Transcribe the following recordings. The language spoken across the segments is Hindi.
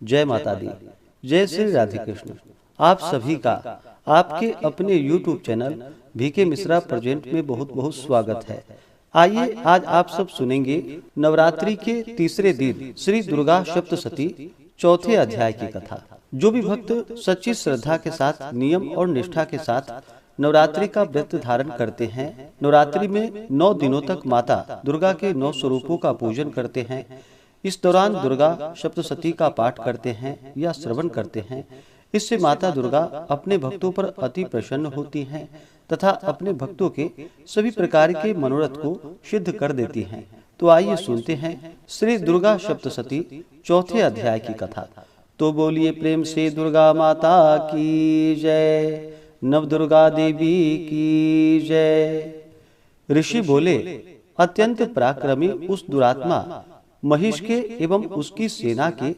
जय माता दी। जय श्री राधे कृष्ण। आप सभी का आपके अपने YouTube channel VK Mishra present में बहुत बहुत स्वागत है। आइए आज आप सब सुनेंगे नवरात्रि के तीसरे दिन श्री दुर्गा सप्तशती चौथे अध्याय की कथा। जो भी भक्त सच्ची श्रद्धा के साथ नियम और निष्ठा के साथ नवरात्रि का व्रत धारण करते हैं, नवरात्रि में 9 दिनों तक माता दुर्गा के 9 स्वरूपों का पूजन करते हैं, इस दौरान दुर्गा सप्तशती का पाठ करते हैं या श्रवण करते हैं, इससे माता दुर्गा अपने भक्तों पर अति प्रसन्न होती हैं तथा अपने भक्तों के सभी प्रकार के मनोरथ को सिद्ध कर देती हैं। तो आइए सुनते हैं श्री दुर्गा सप्तशती चौथे अध्याय की कथा। तो बोलिए प्रेम से दुर्गा माता की जय, नव दुर्गा देवी की जय। ऋषि बोले, अत्यंत पराक्रमी उस दुरात्मा महिष के एवं उसकी सेना के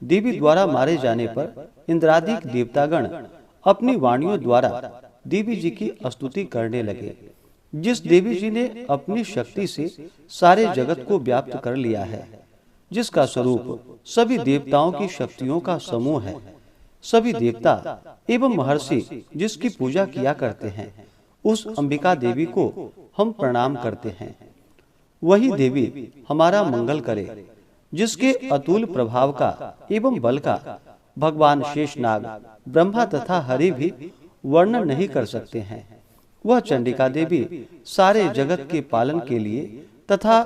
देवी द्वारा मारे जाने पर इंद्रादिक देवतागण अपनी वाणियों द्वारा देवी जी की स्तुति करने लगे। जिस देवी जी ने अपनी शक्ति से सारे जगत को व्याप्त कर लिया है, जिसका स्वरूप सभी देवताओं की शक्तियों का समूह है, सभी देवता एवं महर्षि जिसकी पूजा किया करते हैं, उस अंबिका देवी को हम प्रणाम करते हैं। वही देवी हमारा मंगल करे, जिसके अतुल प्रभाव का एवं बल का भगवान शेषनाग, ब्रह्मा तथा हरि भी वर्णन नहीं कर सकते हैं। वह चंडिका देवी सारे जगत के पालन के लिए तथा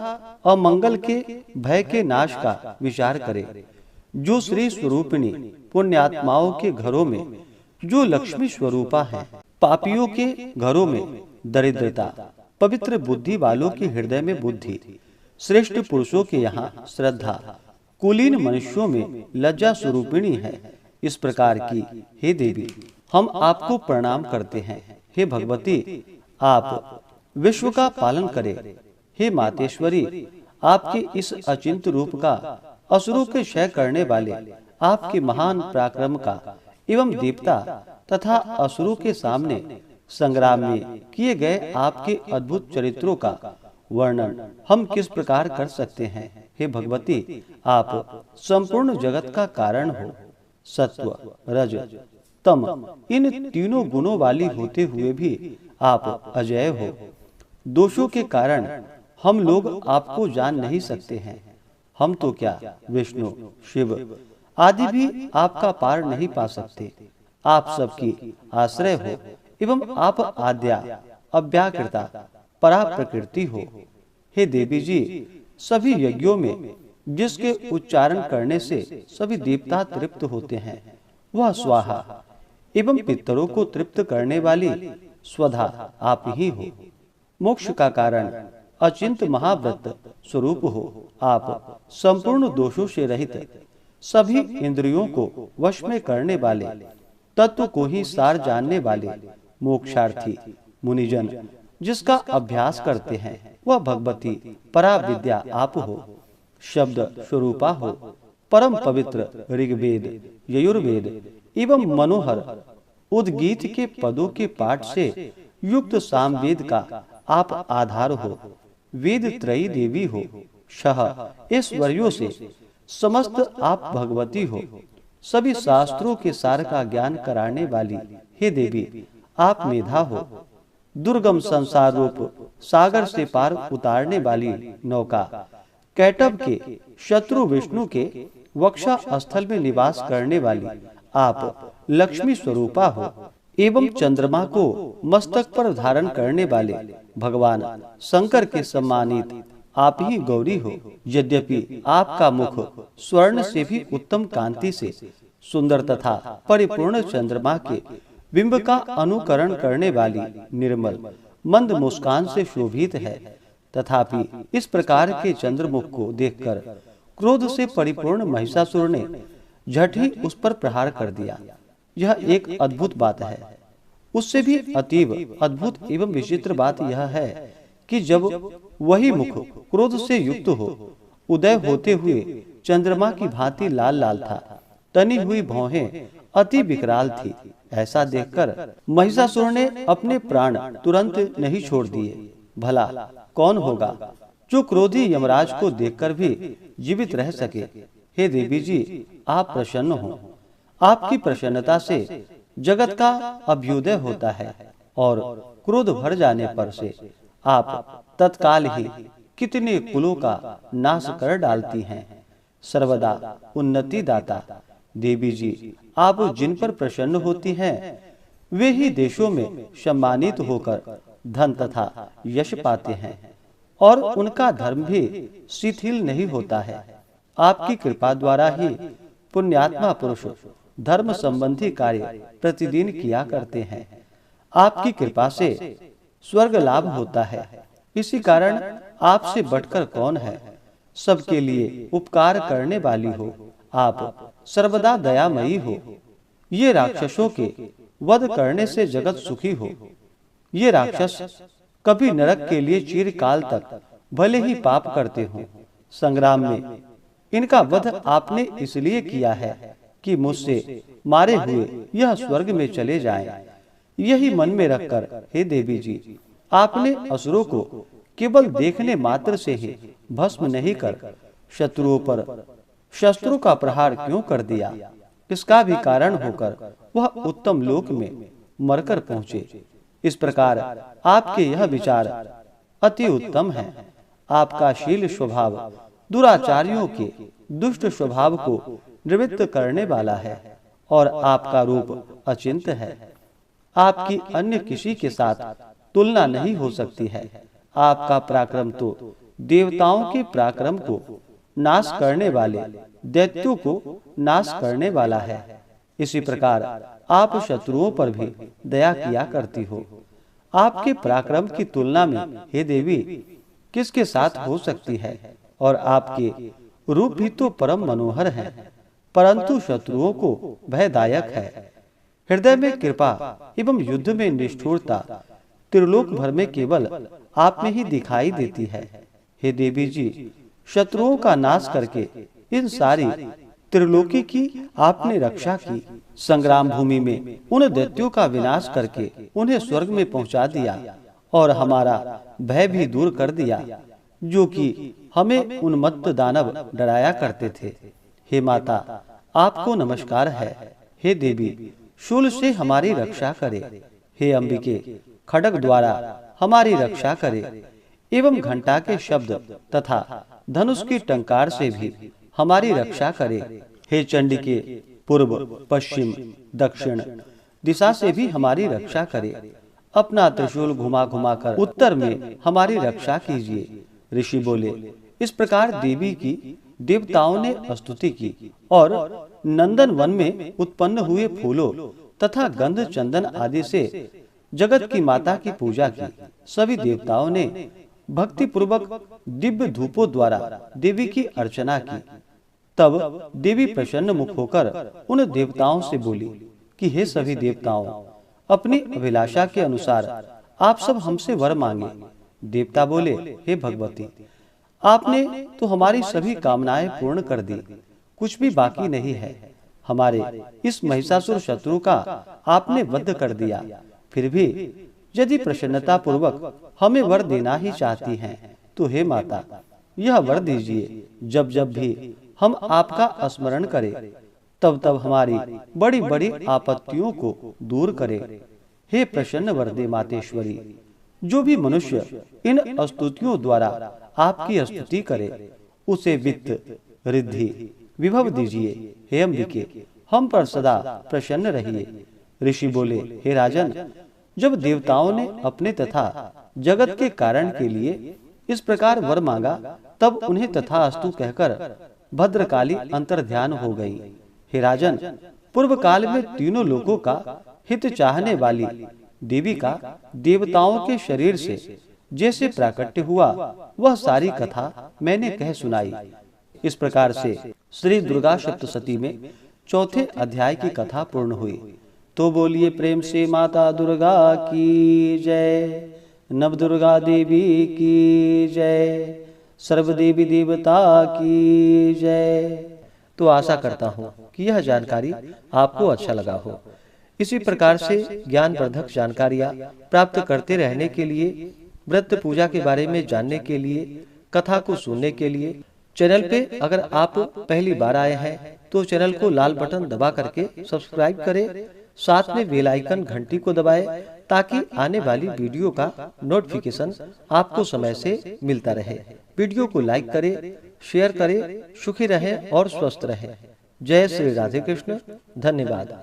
अमंगल के भय के नाश का विचार करे। जो श्री स्वरूपिणी पुण्यात्माओं के घरों में जो लक्ष्मी स्वरूपा है, पापियों के घरों में दरिद्रता, पवित्र बुद्धि वालों के हृदय में बुद्धि, श्रेष्ठ पुरुषों के यहाँ श्रद्धा, कुलीन मनुष्यों में लज्जा स्वरूपिणी है। इस प्रकार की हे देवी हम आपको प्रणाम करते हैं। हे भगवती, आप विश्व का पालन करें। हे मातेश्वरी, आपके इस अचिंत्य रूप का असुरों के क्षय करने वाले आपके महान पराक्रम का एवं देवता तथा असुरों के सामने संग्राम में किए गए आपके अद्भुत चरित्रों का वर्णन हम किस प्रकार कर सकते हैं। हे भगवती, आप संपूर्ण जगत का कारण हो। सत्व, रज, तम इन तीनों गुणों वाली होते हुए भी आप अजय हो। दोषों के कारण हम लोग आपको जान नहीं सकते हैं। हम तो क्या विष्णु, शिव आदि भी आपका पार नहीं पा सकते। आप सबकी आश्रय हो एवं आप आद्या अव्याकृता परा प्रकृति हो। हे देवी जी, सभी यज्ञों में जिसके उच्चारण करने से सभी देवता तृप्त होते हैं, वह स्वाहा एवं पितरों को तृप्त करने वाली स्वधा आप ही हो। मोक्ष का कारण अचिंत महाव्रत स्वरूप हो। आप संपूर्ण दोषों से रहित, सभी इंद्रियों को वश में करने वाले, तत्व को ही सार जानने वाले मोक्षार्थी मुनिजन जिसका अभ्यास करते हैं, वह भगवती परा विद्या आप हो। शब्द स्वरूपा हो, परम पवित्र ऋग्वेद, यजुर्वेद एवं मनोहर उद्गीत के पदों के पाठ से युक्त सामवेद का आप आधार हो। वेद त्रयी देवी हो। शह ऐश्वर्यों से समस्त आप भगवती हो। सभी शास्त्रों के सार का ज्ञान कराने वाली हे देवी आप मेधा हो। दुर्गम संसार रूप सागर से पार उतारने वाली नौका, कैटभ के शत्रु विष्णु के वक्षा स्थल में निवास करने वाली आप लक्ष्मी स्वरूपा हो। एवं चंद्रमा को मस्तक पर धारण करने वाले भगवान शंकर के सम्मानित आप ही गौरी हो। यद्यपि आपका मुख स्वर्ण से भी उत्तम कांति से सुंदर तथा परिपूर्ण चंद्रमा के बिंब का अनुकरण करने वाली निर्मल मंद मुस्कान से शोभित है, तथापि इस प्रकार के चंद्रमुख को देखकर क्रोध से परिपूर्ण महिषासुर ने झट ही उस पर प्रहार कर दिया। यह एक अद्भुत बात है। उससे भी अतीव अद्भुत एवं विचित्र बात यह है कि जब वही मुख क्रोध से युक्त हो, उदय होते हुए चंद्रमा की भांति लाल लाल था, तनी हुई भौहें अति विकराल थी। ऐसा देखकर महिषासुर ने अपने प्राण तुरंत नहीं छोड़ दिए। भला कौन होगा जो क्रोधी यमराज को देखकर भी जीवित रह सके। हे देवी जी, आप प्रसन्न हो। आपकी प्रसन्नता से जगत का अभ्युदय होता है और क्रोध भर जाने पर से आप तत्काल ही कितने कुलों का नाश कर डालती हैं। सर्वदा उन्नति दाता देवी जी, आप जिन पर प्रसन्न होती हैं वे ही देशों में सम्मानित होकर धन तथा यश पाते हैं और उनका धर्म भी शिथिल नहीं होता है। आपकी कृपा द्वारा ही पुण्यात्मा पुरुष धर्म संबंधी कार्य प्रतिदिन किया करते हैं। आपकी कृपा से स्वर्ग लाभ होता है। इसी कारण आपसे बढ़कर कौन है। सबके लिए उपकार करने वाली हो, आप सर्वदा दयामयी हो। ये राक्षसों के वध करने से जगत सुखी हो। ये राक्षस कभी नरक के लिए चिरकाल तक भले ही पाप करते हों, संग्राम में इनका वध आपने इसलिए किया है कि मुझसे मारे हुए यह स्वर्ग में चले जाएं। यही मन में रखकर हे देवी जी, आपने असुरों को केवल देखने मात्र से ही भस्म नहीं कर शत्रुओं पर शस्त्रों का प्रहार क्यों कर दिया। इसका भी कारण होकर वह उत्तम लोक में मरकर पहुँचे। इस प्रकार आपके यह विचार अति उत्तम है। आपका शील स्वभाव दुराचारियों के दुष्ट स्वभाव को निवृत्त करने वाला है और आपका रूप अचिंत है। आपकी अन्य किसी के साथ तुलना नहीं हो सकती है। आपका पराक्रम तो देवताओं के पराक्रम को नाश करने वाले दैत्यों को नाश करने वाला है। इसी प्रकार आप शत्रुओं पर भी दया किया करती हो। आपके पराक्रम की तुलना में हे देवी किसके साथ हो सकती है। और आपके रूप भी तो परम मनोहर हैं, परंतु शत्रुओं को भयदायक है। हृदय में कृपा एवं युद्ध में निष्ठुरता त्रिलोक भर में केवल आप में ही दिखाई देती है। हे देवी जी, शत्रुओं का नाश करके इन सारी त्रिलोकी की आपने रक्षा की। संग्राम भूमि में उन दैत्यों का विनाश करके उन्हें स्वर्ग में पहुंचा दिया और हमारा भय भी दूर कर दिया, जो कि हमें उन्मत्त दानव डराया करते थे। हे माता, आपको नमस्कार है। हे देवी, शूल से हमारी रक्षा करे। हे अंबिके, खड्ग द्वारा हमारी रक्षा करे एवं घंटा के शब्द तथा धनुष की टंकार से भी हमारी रक्षा करे। हे चंडिके, पूर्व पश्चिम दक्षिण दिशा से भी हमारी रक्षा करे। अपना त्रिशूल घुमा घुमा कर उत्तर में हमारी रक्षा कीजिए। ऋषि बोले। इस प्रकार देवी की देवताओं ने स्तुति की और नंदन वन में उत्पन्न हुए फूलों तथा गंध चंदन आदि से जगत की माता की पूजा की। सभी देवताओं ने भक्ति पूर्वक दिव्य धूपों द्वारा देवी की अर्चना की। तब देवी प्रसन्न मुख होकर उन देवताओं से बोली कि हे सभी देवताओं, अपनी अभिलाषा के अनुसार आप सब हमसे वर मांगे। देवता बोले, हे भगवती, आपने तो हमारी सभी कामनाएं पूर्ण कर दी, कुछ भी बाकी नहीं है। हमारे इस महिषासुर शत्रु का आपने वध कर दिया। फिर भी यदि प्रसन्नता पूर्वक हमें वर देना ही चाहती हैं, तो हे माता, यह वर दीजिए। जब जब भी हम आपका स्मरण करें, तब तब हमारी बड़ी बड़ी आपत्तियों को दूर करे। हे प्रसन्न वरदे मातेश्वरी, जो भी मनुष्य इन स्तुतियों द्वारा आपकी स्तुति करे, उसे वित्त रिद्धि विभव दीजिए। हे अंबिके, हम पर सदा प्रसन्न रहिए। ऋषि बोले, हे राजन, जब देवताओं ने अपने तथा जगत के कारण के लिए इस प्रकार वर मांगा, तब उन्हें तथास्तु कहकर भद्रकाली अंतर्ध्यान हो गई। हे राजन, पूर्व काल में तीनों लोगों का हित चाहने वाली देवी का देवताओं के शरीर से जैसे प्राकट्य हुआ, वह सारी कथा मैंने कह सुनाई। इस प्रकार से श्री दुर्गा सप्तशती में चौथे अध्याय की कथा पूर्ण हुई। तो बोलिए प्रेम से माता दुर्गा की जय, नव दुर्गा देवी की जय, सर्व देवी देवता की जय। तो आशा करता हूँ कि यह जानकारी आपको अच्छा लगा हो। इसी प्रकार से ज्ञानवर्धक जानकारियाँ प्राप्त करते रहने के लिए, व्रत पूजा के बारे में जानने के लिए, कथा को सुनने के लिए चैनल पे अगर आप पहली बार आए हैं तो चैनल को लाल बटन दबा करके सब्सक्राइब करें, साथ में बेल आइकन घंटी को दबाएं ताकि आने वाली वीडियो का नोटिफिकेशन आपको समय से मिलता रहे। वीडियो को लाइक करें, शेयर करें। सुखी रहें और स्वस्थ रहें। जय श्री राधे कृष्ण। धन्यवाद।